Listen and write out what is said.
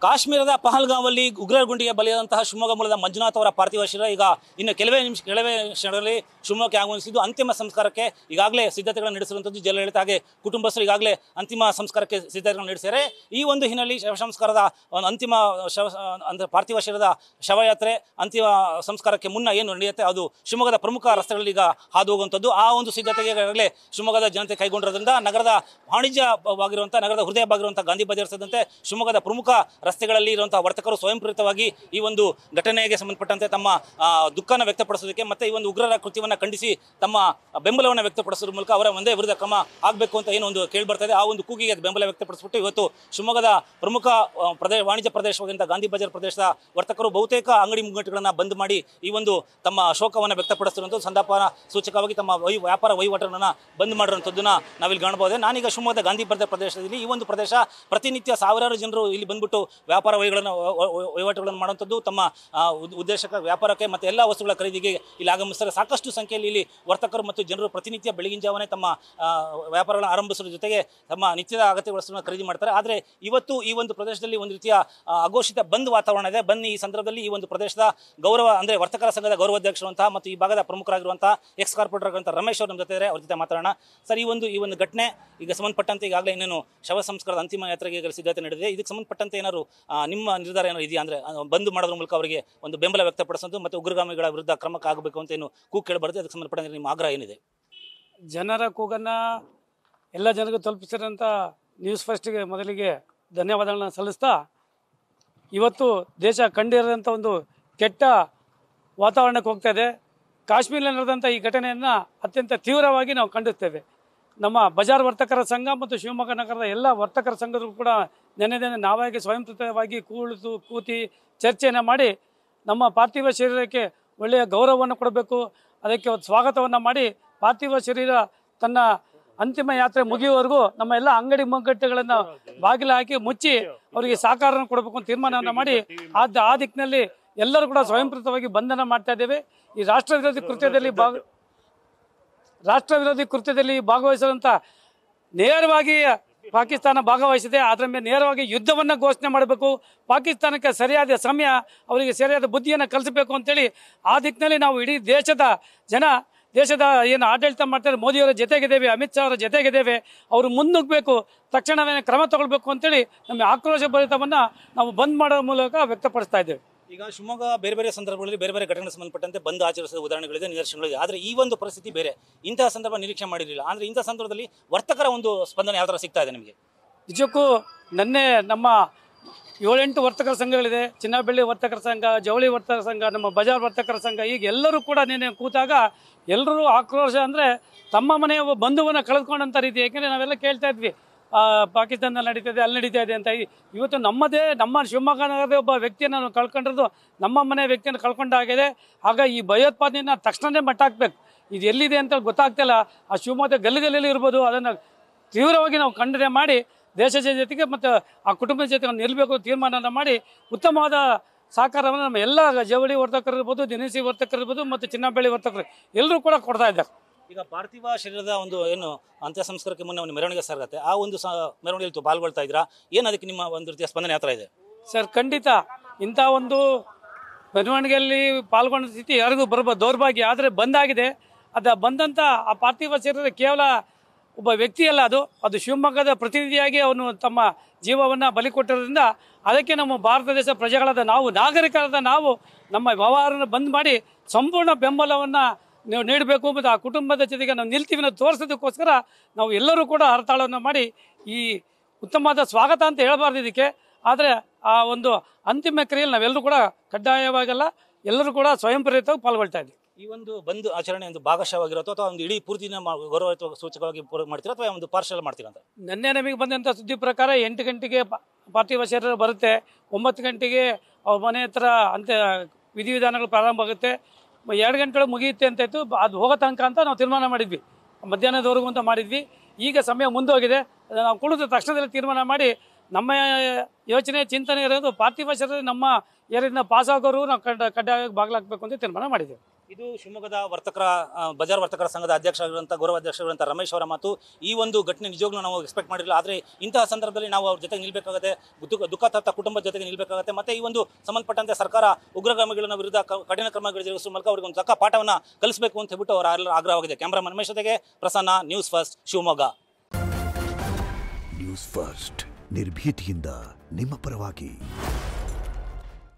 ಕಾಶ್ಮೀರದ ಪಹಲ್ಗಾಮಲ್ಲಿ ಉಗ್ರರ ಗುಂಡಿಗೆ ಬಲಿಯಾದಂತಹ ಶಿವಮೊಗ್ಗ ಮೂಲದ ಮಂಜುನಾಥ್ ಅವರ ಪಾರ್ಥಿವ ಶರೀರ ಈಗ ಇನ್ನು ಕೆಲವೇ ಕ್ಷಣಗಳಲ್ಲಿ ಶಿವಮೊಗ್ಗಕ್ಕೆ ಆಗಮಿಸಿದ್ದು ಅಂತಿಮ ಸಂಸ್ಕಾರಕ್ಕೆ ಈಗಾಗಲೇ ಸಿದ್ಧತೆಗಳನ್ನು ನಡೆಸಿರುವಂಥದ್ದು. ಜಿಲ್ಲಾಡಳಿತ ಹಾಗೆ ಕುಟುಂಬಸ್ಥರು ಈಗಾಗಲೇ ಅಂತಿಮ ಸಂಸ್ಕಾರಕ್ಕೆ ಸಿದ್ಧತೆಗಳನ್ನು ನಡೆಸಿದ್ದಾರೆ. ಈ ಒಂದು ಹಿನ್ನೆಲೆಯಲ್ಲಿ ಶವ ಸಂಸ್ಕಾರದ ಅಂತಿಮ ಅಂದರೆ ಪಾರ್ಥಿವ ಶರೀರದ ಶವಯಾತ್ರೆ ಅಂತಿಮ ಸಂಸ್ಕಾರಕ್ಕೆ ಮುನ್ನ ಏನು ನಡೆಯುತ್ತೆ ಅದು ಶಿವಮೊಗ್ಗದ ಪ್ರಮುಖ ರಸ್ತೆಗಳಲ್ಲಿ ಈಗ ಹಾದು ಹೋಗುವಂಥದ್ದು. ಆ ಒಂದು ಸಿದ್ಧತೆಗೆ ಈಗಾಗಲೇ ಶಿವಮೊಗ್ಗದ ಜನತೆ ಕೈಗೊಂಡಿರೋದ್ರಿಂದ ನಗರದ ವಾಣಿಜ್ಯವಾಗಿರುವಂಥ ನಗರದ ಹೃದಯವಾಗಿರುವಂಥ ಗಾಂಧಿ ಬಜಾರ್ ಸೇರಿದಂತೆ ಶಿವಮೊಗ್ಗದ ಪ್ರಮುಖ ರಸ್ತೆಗಳಲ್ಲಿ ಇರುವಂತಹ ವರ್ತಕರು ಸ್ವಯಂ ಪ್ರೇರಿತವಾಗಿ ಈ ಒಂದು ಘಟನೆಗೆ ಸಂಬಂಧಪಟ್ಟಂತೆ ತಮ್ಮ ದುಃಖನ ವ್ಯಕ್ತಪಡಿಸೋದಕ್ಕೆ ಮತ್ತೆ ಈ ಒಂದು ಉಗ್ರರ ಕೃತ್ಯವನ್ನು ಖಂಡಿಸಿ ತಮ್ಮ ಬೆಂಬಲವನ್ನು ವ್ಯಕ್ತಪಡಿಸೋದ್ರ ಮೂಲಕ ಅವರ ಒಂದೇ ವಿರುದ್ಧ ಕ್ರಮ ಆಗಬೇಕು ಅಂತ ಏನು ಒಂದು ಕೇಳಿ ಬರ್ತಾ ಇದೆ. ಆ ಒಂದು ಕೂಗಿಗೆ ಬೆಂಬಲ ವ್ಯಕ್ತಪಡಿಸಿಬಿಟ್ಟು ಇವತ್ತು ಶಿವಮೊಗ್ಗದ ಪ್ರಮುಖ ವಾಣಿಜ್ಯ ಪ್ರದೇಶವಾಗಿದ್ದ ಗಾಂಧಿ ಬಜಾರ್ ಪ್ರದೇಶದ ವರ್ತಕರು ಬಹುತೇಕ ಅಂಗಡಿ ಮುಗ್ಗಟ್ಟುಗಳನ್ನು ಬಂದ್ ಮಾಡಿ ಈ ಒಂದು ತಮ್ಮ ಶೋಕವನ್ನು ವ್ಯಕ್ತಪಡಿಸಿರುವಂಥದ್ದು, ಸಂತಾಪನ ಸೂಚಕವಾಗಿ ತಮ್ಮ ವ್ಯಾಪಾರ ವಹಿವಾಟುಗಳನ್ನು ಬಂದ್ ಮಾಡಿರುವಂಥದ್ದನ್ನ ನಾವಿಲ್ಲಿ ಕಾಣಬಹುದು. ನಾನೀಗ ಶಿವಮೊಗ್ಗದ ಗಾಂಧಿ ಬಜಾರ್ ಪ್ರದೇಶದಲ್ಲಿ ಈ ಒಂದು ಪ್ರದೇಶ ಪ್ರತಿನಿತ್ಯ ಸಾವಿರಾರು ಜನರು ಇಲ್ಲಿ ಬಂದ್ಬಿಟ್ಟು ವ್ಯಾಪಾರ ವಹಿವಾಟುಗಳನ್ನು ಮಾಡುವಂಥದ್ದು, ತಮ್ಮ ಉದ್ದೇಶಕ್ಕೆ ವ್ಯಾಪಾರಕ್ಕೆ ಮತ್ತು ಎಲ್ಲ ವಸ್ತುಗಳ ಖರೀದಿಗೆ ಇಲ್ಲಿ ಆಗಮಿಸ್ತಾರೆ. ಸಾಕಷ್ಟು ಸಂಖ್ಯೆಯಲ್ಲಿ ಇಲ್ಲಿ ವರ್ತಕರು ಮತ್ತು ಜನರು ಪ್ರತಿನಿತ್ಯ ಬೆಳಗಿನ ಜಾವನೇ ತಮ್ಮ ವ್ಯಾಪಾರಗಳನ್ನು ಆರಂಭಿಸುವ ಜೊತೆಗೆ ತಮ್ಮ ನಿತ್ಯದ ಅಗತ್ಯ ವಸ್ತುಗಳನ್ನು ಖರೀದಿ ಮಾಡ್ತಾರೆ. ಆದರೆ ಇವತ್ತು ಈ ಒಂದು ಪ್ರದೇಶದಲ್ಲಿ ಒಂದು ರೀತಿಯ ಅಘೋಷಿತ ಬಂದ್ ವಾತಾವರಣ ಇದೆ. ಬನ್ನಿ ಈ ಸಂದರ್ಭದಲ್ಲಿ ಈ ಒಂದು ಪ್ರದೇಶದ ಗೌರವ ಅಂದರೆ ವರ್ತಕರ ಸಂಘದ ಗೌರವಾಧ್ಯಕ್ಷರುವಂತಹ ಮತ್ತು ಈ ಭಾಗದ ಪ್ರಮುಖರಾಗಿರುವಂತಹ ಎಕ್ಸ್ ಕಾರ್ಪೊರೇಟರ್ ಆಗಿರುವಂತಹ ರಮೇಶ್ ಅವರು ನಮ್ಮ ಜೊತೆ ಇದ್ದಾರೆ. ಅವ್ರ ಜೊತೆ ಮಾತಾಡೋಣ. ಸರ್, ಈ ಒಂದು ಘಟನೆ ಈಗ ಸಂಬಂಧಪಟ್ಟಂತೆ ಈಗಾಗಲೇ ಇನ್ನೇನು ಶವ ಸಂಸ್ಕಾರದ ಅಂತಿಮ ಯಾತ್ರೆಗೆ ಸಿದ್ಧತೆ ನಡೆದಿದೆ. ಇದಕ್ಕೆ ಸಂಬಂಧಪಟ್ಟಂತೆ ಏನಾದ್ರು ನಿಮ್ಮ ನಿರ್ಧಾರ ಏನೋ ಇದೆಯಾ? ಅಂದರೆ ಬಂದ್ ಮಾಡೋದ್ರ ಮೂಲಕ ಅವರಿಗೆ ಒಂದು ಬೆಂಬಲ ವ್ಯಕ್ತಪಡಿಸೋದು ಮತ್ತು ಉಗ್ರಗಾಮಿಗಳ ವಿರುದ್ಧ ಕ್ರಮಕ್ಕೆ ಆಗಬೇಕು ಅಂತ ಏನು ಕೂಗು ಕೇಳಬಾರದು, ಅದಕ್ಕೆ ಸಂಬಂಧಪಟ್ಟಂತೆ ನಿಮ್ಮ ಆಗ್ರಹ ಏನಿದೆ? ಜನರ ಕೂಗನ್ನು ಎಲ್ಲ ಜನರಿಗೂ ತಲುಪಿಸಿರೋಂಥ ನ್ಯೂಸ್ ಫಸ್ಟ್ಗೆ ಮೊದಲಿಗೆ ಧನ್ಯವಾದಗಳನ್ನ ಸಲ್ಲಿಸ್ತಾ, ಇವತ್ತು ದೇಶ ಕಂಡಿರೋಂಥ ಒಂದು ಕೆಟ್ಟ ವಾತಾವರಣಕ್ಕೆ ಹೋಗ್ತಾ ಇದೆ. ಕಾಶ್ಮೀರದಲ್ಲಿ ನಡೆದಂಥ ಈ ಘಟನೆಯನ್ನು ಅತ್ಯಂತ ತೀವ್ರವಾಗಿ ನಾವು ಖಂಡಿಸ್ತೇವೆ. ನಮ್ಮ ಬಜಾರ್ ವರ್ತಕರ ಸಂಘ ಮತ್ತು ಶಿವಮೊಗ್ಗ ನಗರದ ಎಲ್ಲ ವರ್ತಕರ ಸಂಘರು ಕೂಡ ನೆನ್ನೆ ನಾವಾಗಿ ಸ್ವಯಂಪ್ರೇರಿತವಾಗಿ ಕೂತಿ ಚರ್ಚೆಯನ್ನು ಮಾಡಿ ನಮ್ಮ ಪಾರ್ಥಿವ ಶರೀರಕ್ಕೆ ಒಳ್ಳೆಯ ಗೌರವವನ್ನು ಕೊಡಬೇಕು, ಅದಕ್ಕೆ ಒಂದು ಸ್ವಾಗತವನ್ನು ಮಾಡಿ ಪಾರ್ಥಿವ ಶರೀರ ತನ್ನ ಅಂತಿಮ ಯಾತ್ರೆ ಮುಗಿಯುವವರೆಗೂ ನಮ್ಮ ಎಲ್ಲ ಅಂಗಡಿ ಮುಗ್ಗಟ್ಟುಗಳನ್ನು ಬಾಗಿಲು ಹಾಕಿ ಮುಚ್ಚಿ ಅವರಿಗೆ ಸಹಕಾರವನ್ನು ಕೊಡಬೇಕು ಅಂತ ತೀರ್ಮಾನವನ್ನು ಮಾಡಿ ಆ ದಿಕ್ಕಿನಲ್ಲಿ ಎಲ್ಲರೂ ಕೂಡ ಸ್ವಯಂಪ್ರೇರಿತವಾಗಿ ಬಂಧನ ಮಾಡ್ತಾ ಇದ್ದೇವೆ. ಈ ರಾಷ್ಟ್ರ ವಿರೋಧಿ ಕೃತ್ಯದಲ್ಲಿ ಭಾಗವಹಿಸುವಂಥ ನೇರವಾಗಿ ಪಾಕಿಸ್ತಾನ ಭಾಗವಹಿಸಿದೆ. ಅದರ ಮೇಲೆ ನೇರವಾಗಿ ಯುದ್ಧವನ್ನು ಘೋಷಣೆ ಮಾಡಬೇಕು, ಪಾಕಿಸ್ತಾನಕ್ಕೆ ಸರಿಯಾದ ಸಮಯ ಅವರಿಗೆ ಸರಿಯಾದ ಬುದ್ಧಿಯನ್ನು ಕಲಿಸಬೇಕು ಅಂತೇಳಿ ಆ ದಿಕ್ಕಿನಲ್ಲಿ ನಾವು ಇಡೀ ದೇಶದ ಏನು ಆಡಳಿತ ಮಾಡ್ತಾರೆ ಮೋದಿಯವರ ಜೊತೆಗಿದ್ದೇವೆ, ಅಮಿತ್ ಶಾ ಅವರ ಜೊತೆಗಿದ್ದೇವೆ. ಅವರು ಮುನ್ನುಗ್ಗಬೇಕು, ತಕ್ಷಣವೇ ಕ್ರಮ ತಗೊಳ್ಬೇಕು ಅಂತೇಳಿ ನಮ್ಮ ಆಕ್ರೋಶ ಭರಿತವನ್ನು ನಾವು ಬಂದ್ ಮಾಡೋ ಮೂಲಕ ವ್ಯಕ್ತಪಡಿಸ್ತಾ ಇದ್ದೇವೆ. ಈಗ ಶಿವಮೊಗ್ಗ ಬೇರೆ ಸಂದರ್ಭಗಳಲ್ಲಿ ಬೇರೆ ಘಟನೆಗೆ ಸಂಬಂಧಪಟ್ಟಂತೆ ಬಂದ್ ಆಚರಿಸಿದ ಉದಾಹರಣೆಗಳಿದೆ, ನಿದರ್ಶನಗಳಿದೆ. ಆದರೆ ಈ ಒಂದು ಪರಿಸ್ಥಿತಿ ಬೇರೆ, ಇಂತಹ ಸಂದರ್ಭ ನಿರೀಕ್ಷೆ ಮಾಡಿರಲಿಲ್ಲ. ಅಂದರೆ ಇಂತಹ ಸಂದರ್ಭದಲ್ಲಿ ವರ್ತಕರ ಒಂದು ಸ್ಪಂದನೆ ಯಾವ ಥರ ಸಿಗ್ತಾ ಇದೆ ನಿಮಗೆ? ನಿಜಕ್ಕೂ ನನ್ನೆ ನಮ್ಮ 7-8 ವರ್ತಕರ ಸಂಘಗಳಿದೆ, ಚಿನ್ನಬೆಳ್ಳಿ ವರ್ತಕರ ಸಂಘ, ಜವಳಿ ವರ್ತಕರ ಸಂಘ, ನಮ್ಮ ಬಜಾರ್ ವರ್ತಕರ ಸಂಘ, ಈಗ ಎಲ್ಲರೂ ಕೂಡ ನಿನ್ನೆ ಕೂತಾಗ ಎಲ್ಲರೂ ಆಕ್ರೋಶ ಅಂದರೆ ತಮ್ಮ ಮನೆಯ ಬಂಧುವನ್ನು ಕಳೆದುಕೊಂಡಂಥ ರೀತಿ. ಯಾಕೆಂದರೆ ನಾವೆಲ್ಲ ಕೇಳ್ತಾ ಇದ್ವಿ ಪಾಕಿಸ್ತಾನದಲ್ಲಿ ನಡೀತಾ ಇದೆ, ಅಲ್ಲಿ ನಡೀತಾ ಇದೆ ಅಂತ. ಇವತ್ತು ನಮ್ಮ ಶಿವಮೊಗ್ಗ ನಗರದ ಒಬ್ಬ ವ್ಯಕ್ತಿಯನ್ನು ನಾವು ಕಳ್ಕೊಂಡಿರೋದು, ನಮ್ಮ ಮನೆ ವ್ಯಕ್ತಿಯನ್ನು ಕಳ್ಕೊಂಡಾಗಿದೆ. ಆಗ ಈ ಭಯೋತ್ಪಾದನೆಯನ್ನು ತಕ್ಷಣವೇ ಮಟ್ಟ ಹಾಕ್ಬೇಕು. ಇದು ಎಲ್ಲಿದೆ ಅಂತ ಗೊತ್ತಾಗ್ತಿಲ್ಲ. ಆ ಶಿವಮೊಗ್ಗ ಗಲ್ಲಿಗಲ್ಲಿ ಇರ್ಬೋದು, ಅದನ್ನು ತೀವ್ರವಾಗಿ ನಾವು ಖಂಡನೆ ಮಾಡಿ ದೇಶದ ಜೊತೆಗೆ ಮತ್ತು ಆ ಕುಟುಂಬದ ಜೊತೆ ನಿಲ್ಲಬೇಕು ತೀರ್ಮಾನವನ್ನು ಮಾಡಿ ಉತ್ತಮವಾದ ಸಹಕಾರವನ್ನು ನಮ್ಮ ಎಲ್ಲ ಜವಳಿ ವರ್ತಕರು ಇರ್ಬೋದು, ದಿನಸಿ ವರ್ತಕರು ಇರ್ಬೋದು ಮತ್ತು ಚಿನ್ನಬೆಳ್ಳಿ ವರ್ತಕರು ಎಲ್ಲರೂ ಕೂಡ ಕೊಡ್ತಾ ಇದ್ದಾರೆ. ಈಗ ಪಾರ್ಥಿವ ಶರೀರದ ಒಂದು ಏನು ಅಂತ್ಯ ಸಂಸ್ಕಾರಕ್ಕೆ ಮುನ್ನ ಒಂದು ಮೆರವಣಿಗೆ ಸಾಗುತ್ತೆ, ಆ ಒಂದು ಮೆರವಣಿಗೆಯಲ್ಲಿ ಪಾಲ್ಗೊಳ್ತಾ ಇದ್ದೀರಾ, ಏನು ಅದಕ್ಕೆ ನಿಮ್ಮ ಒಂದು ರೀತಿಯ ಸ್ಪಂದನೆ ಯಾವ ಥರ ಇದೆ? ಸರ್, ಖಂಡಿತ ಇಂಥ ಒಂದು ಮೆರವಣಿಗೆಯಲ್ಲಿ ಪಾಲ್ಗೊಂಡ ಸ್ಥಿತಿ ಯಾರಿಗೂ ಬರಬಹುದು, ದೌರ್ಭಾಗ್ಯ. ಆದರೆ ಬಂದಾಗಿದೆ. ಬಂದಂಥ ಆ ಪಾರ್ಥಿವ ಶರೀರ ಕೇವಲ ಒಬ್ಬ ವ್ಯಕ್ತಿಯಲ್ಲ, ಅದು ಶಿವಮೊಗ್ಗದ ಪ್ರತಿನಿಧಿಯಾಗಿ ಅವನು ತಮ್ಮ ಜೀವವನ್ನು ಬಲಿ ಕೊಟ್ಟಿರೋದ್ರಿಂದ ಅದಕ್ಕೆ ನಮ್ಮ ಭಾರತ ದೇಶ ಪ್ರಜೆಗಳಾದ ನಾವು, ನಾಗರಿಕರಾದ ನಾವು ನಮ್ಮ ವ್ಯವಹಾರವನ್ನು ಬಂದ್ ಮಾಡಿ ಸಂಪೂರ್ಣ ಬೆಂಬಲವನ್ನು ನೀವು ನೀಡಬೇಕು ಮತ್ತು ಆ ಕುಟುಂಬದ ಜೊತೆಗೆ ನಾವು ನಿಲ್ತೀವಿ ಅನ್ನೋದು ತೋರಿಸೋದಕ್ಕೋಸ್ಕರ ನಾವು ಎಲ್ಲರೂ ಕೂಡ ಹರತಾಳವನ್ನು ಮಾಡಿ ಈ ಉತ್ತಮವಾದ ಸ್ವಾಗತ ಅಂತ ಹೇಳಬಾರ್ದು ಇದಕ್ಕೆ. ಆದರೆ ಆ ಒಂದು ಅಂತಿಮ ಕ್ರಿಯೆಯಲ್ಲಿ ನಾವೆಲ್ಲರೂ ಕೂಡ ಕಡ್ಡಾಯವಾಗಲ್ಲ, ಎಲ್ಲರೂ ಕೂಡ ಸ್ವಯಂ ಪ್ರೇರಿತವಾಗಿ ಪಾಲ್ಗೊಳ್ತಾ ಇದ್ದೀವಿ. ಈ ಒಂದು ಬಂದ್ ಆಚರಣೆ ಒಂದು ಭಾಗಶವಾಗಿರುತ್ತೋ ಅಥವಾ ಒಂದು ಇಡೀ ಪೂರ್ತಿ ಗೌರವ ಸೂಚಕವಾಗಿ ಮಾಡ್ತೀರಾ ಅಥವಾ ಒಂದು ಪಾರ್ಷಲ್ ಮಾಡ್ತೀರಾ ಅಂತ? ನಿನ್ನೆ ನಮಗೆ ಬಂದಂಥ ಸುದ್ದಿ ಪ್ರಕಾರ 8 ಗಂಟೆಗೆ ಪಾರ್ಥಿವ ಶರೀರ ಬರುತ್ತೆ, 9 ಗಂಟೆಗೆ ಅವ್ರ ಮನೆ ಹತ್ರ ವಿಧಿವಿಧಾನಗಳು ಪ್ರಾರಂಭ ಆಗುತ್ತೆ, 2 ಗಂಟೆಗಳು ಮುಗಿಯುತ್ತೆ ಅಂತ ಇತ್ತು. ಅದು ಹೋಗೋ ತನಕ ಅಂತ ನಾವು ತೀರ್ಮಾನ ಮಾಡಿದ್ವಿ, ಮಧ್ಯಾಹ್ನದವರೆಗೂ ಅಂತ ಮಾಡಿದ್ವಿ. ಈಗ ಸಮಯ ಮುಂದೋಗಿದೆ, ನಾವು ಕುಳಿತ ತಕ್ಷಣದಲ್ಲಿ ತೀರ್ಮಾನ ಮಾಡಿ ನಮ್ಮ ಯೋಚನೆ ಚಿಂತನೆ ಇರೋದು ಪಾರ್ಥಿವ ಶರೀರ ನಮ್ಮ ಏರಿಯಿಂದ ಪಾಸ್ ಆಗೋರು ನಾವು ಕಡ್ಡಾಯವಾಗಿ ಬಾಗಿಲಾಗಬೇಕು ಅಂತ ತೀರ್ಮಾನ ಮಾಡಿದ್ದೇವೆ. ಇದು ಶಿವಮೊಗ್ಗದ ಬಜಾರ್ ವರ್ತಕರ ಸಂಘದ ಅಧ್ಯಕ್ಷರಾಗಿರುವಂಥ ಗೌರವ ಅಧ್ಯಕ್ಷರಾಗಿರುವಂಥ ರಮೇಶ್ ಅವರ ಮಾತು. ಈ ಒಂದು ಘಟನೆ ನಿಜವಾಗ್ಲೂ ನಾವು ಎಕ್ಸ್ಪೆಕ್ಟ್ ಮಾಡಿರಲಿಲ್ಲ. ಆದರೆ ಇಂತಹ ಸಂದರ್ಭದಲ್ಲಿ ನಾವು ಅವ್ರ ಜೊತೆಗೆ ನಿಲ್ಲಬೇಕಾಗುತ್ತೆ, ದುಃಖ ತತ್ತ ಕುಟುಂಬದ ಜೊತೆಗೆ ನಿಲ್ಲಬೇಕಾಗುತ್ತೆ. ಮತ್ತು ಈ ಒಂದು ಸಂಬಂಧಪಟ್ಟಂತೆ ಸರ್ಕಾರ ಉಗ್ರಗಾಮಿಗಳ ವಿರುದ್ಧ ಕಠಿಣ ಕ್ರಮಗಳು ಜರುಗಿಸುವ ಮೂಲಕ ಅವರಿಗೆ ಒಂದು ತಕ್ಕ ಪಾಠವನ್ನು ಕಲಿಸಬೇಕು ಅಂತ ಹೇಳ್ಬಿಟ್ಟು ಅವರ ಆಗ್ರಹವಾಗಿದೆ. ಕ್ಯಾಮರಾಮನ್ ರಮೇಶ್ ಜೊತೆಗೆ Prasanna, news first Shivamogga. News first ನಿರ್ಭೀತಿಯಿಂದ ನಿಮ್ಮ ಪರವಾಗಿ.